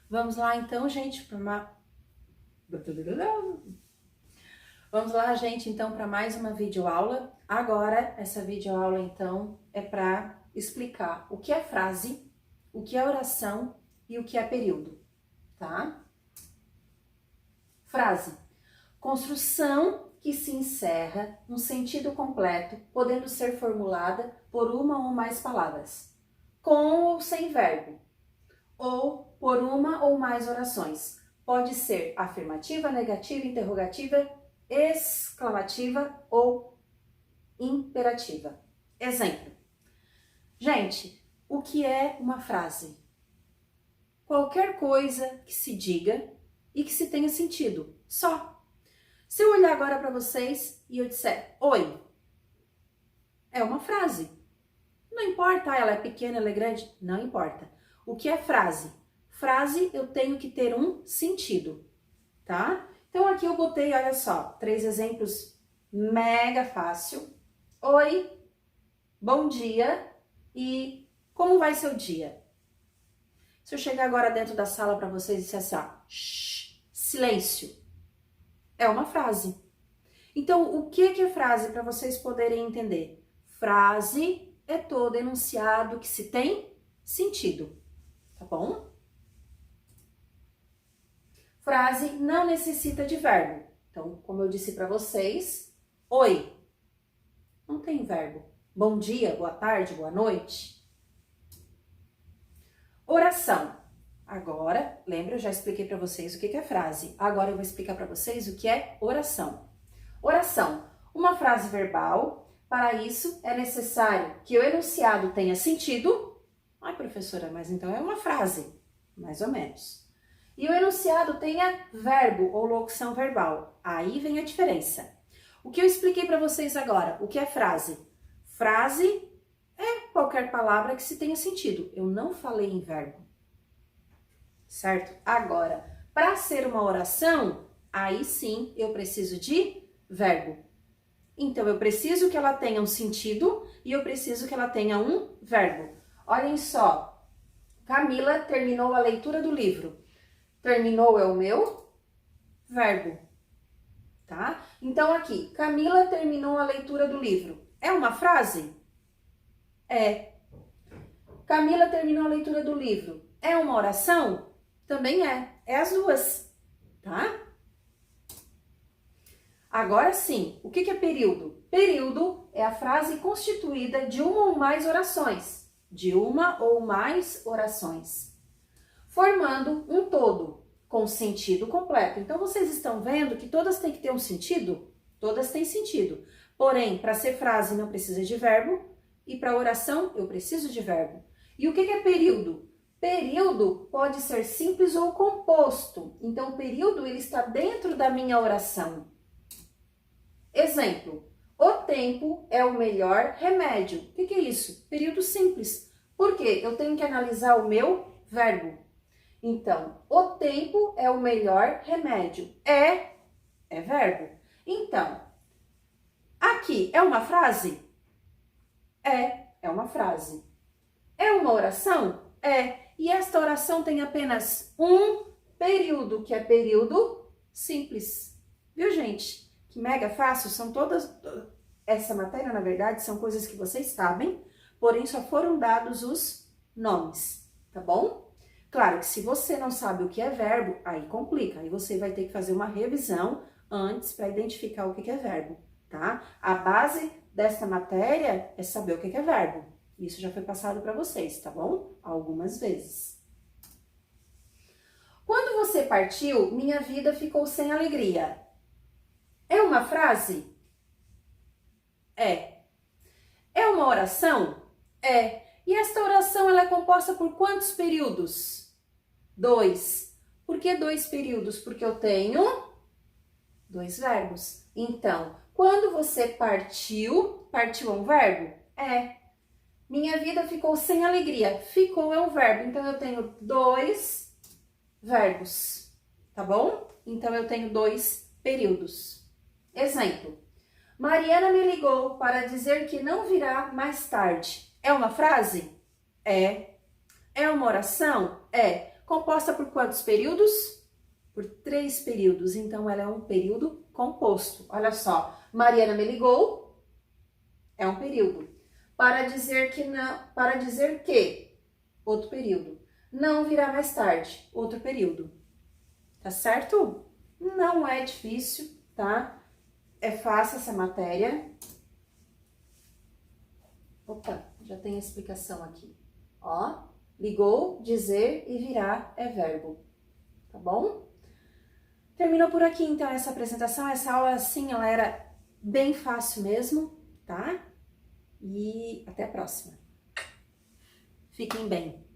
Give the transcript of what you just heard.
Vamos lá então, gente, para Vamos lá, gente, então, para mais uma videoaula. Agora, essa videoaula, então, é para explicar o que é frase, o que é oração e o que é período, tá? Frase. Construção que se encerra um sentido completo, podendo ser formulada por uma ou mais palavras, com ou sem verbo, ou por uma ou mais orações. Pode ser afirmativa, negativa, interrogativa, exclamativa ou imperativa. Exemplo. Gente, o que é uma frase? Qualquer coisa que se diga e que se tenha sentido, só. Se eu olhar agora para vocês e eu disser oi, é uma frase. Não importa, ela é pequena, ela é grande, não importa. O que é frase? Frase eu tenho que ter um sentido, tá? Então aqui eu botei, olha só, 3 exemplos mega fácil. Oi, bom dia e como vai seu dia? Se eu chegar agora dentro da sala para vocês e disser assim, ó, shh, silêncio, é uma frase. Então, o que é frase para vocês poderem entender? Frase é todo enunciado que se tem sentido, tá bom? Frase não necessita de verbo. Então, como eu disse para vocês, oi, não tem verbo. Bom dia, boa tarde, boa noite. Oração. Agora, lembra, eu já expliquei para vocês o que é frase. Agora eu vou explicar para vocês o que é oração. Oração, uma frase verbal. Para isso, é necessário que o enunciado tenha sentido. Ai, professora, mas então é uma frase, mais ou menos. E o enunciado tenha verbo ou locução verbal. Aí vem a diferença. O que eu expliquei para vocês agora, o que é frase? Frase é qualquer palavra que se tenha sentido. Eu não falei em verbo, certo? Agora, para ser uma oração, aí sim eu preciso de verbo. Então, eu preciso que ela tenha um sentido e eu preciso que ela tenha um verbo. Olhem só, Camila terminou a leitura do livro. Terminou é o meu verbo, tá? Então, aqui, Camila terminou a leitura do livro. É uma frase? É. Camila terminou a leitura do livro. É uma oração? Também é. É as duas, tá? Agora sim, o que é período? Período é a frase constituída de uma ou mais orações. De uma ou mais orações. Formando um todo, com sentido completo. Então, vocês estão vendo que todas têm que ter um sentido? Todas têm sentido. Porém, para ser frase não precisa de verbo e para oração eu preciso de verbo. E o que é período? Período pode ser simples ou composto. Então, o período ele está dentro da minha oração. Exemplo, o tempo é o melhor remédio. O que é isso? Período simples. Por quê? Eu tenho que analisar o meu verbo. Então, o tempo é o melhor remédio. É verbo. Então, aqui é uma frase? É uma frase. É uma oração? É. E esta oração tem apenas um período, que é período simples. Viu, gente? Que mega fácil, são todas... Essa matéria, na verdade, são coisas que vocês sabem, porém só foram dados os nomes, tá bom? Claro que se você não sabe o que é verbo, aí complica, aí você vai ter que fazer uma revisão antes para identificar o que é verbo, tá? A base desta matéria é saber o que é verbo. Isso já foi passado para vocês, tá bom? Algumas vezes. Quando você partiu, minha vida ficou sem alegria. É uma frase? É. É uma oração? É. E esta oração ela é composta por quantos períodos? 2. Por que 2 períodos? Porque eu tenho 2 verbos. Então, quando você partiu, partiu é um verbo? É. Minha vida ficou sem alegria. Ficou é um verbo. Então, eu tenho 2 verbos. Tá bom? Então, eu tenho 2 períodos. Exemplo. Mariana me ligou para dizer que não virá mais tarde. É uma frase? É. É uma oração? É. Composta por quantos períodos? Por 3 períodos, então ela é um período composto. Olha só, Mariana me ligou, é um período. Para dizer que não, para dizer que, outro período. Não virá mais tarde, outro período. Tá certo? Não é difícil, tá? É fácil essa matéria. Opa, já tem a explicação aqui. Ó, ligou, dizer e virá é verbo. Tá bom? Terminou por aqui, então, essa apresentação. Essa aula, assim, ela era bem fácil mesmo, tá? E até a próxima. Fiquem bem.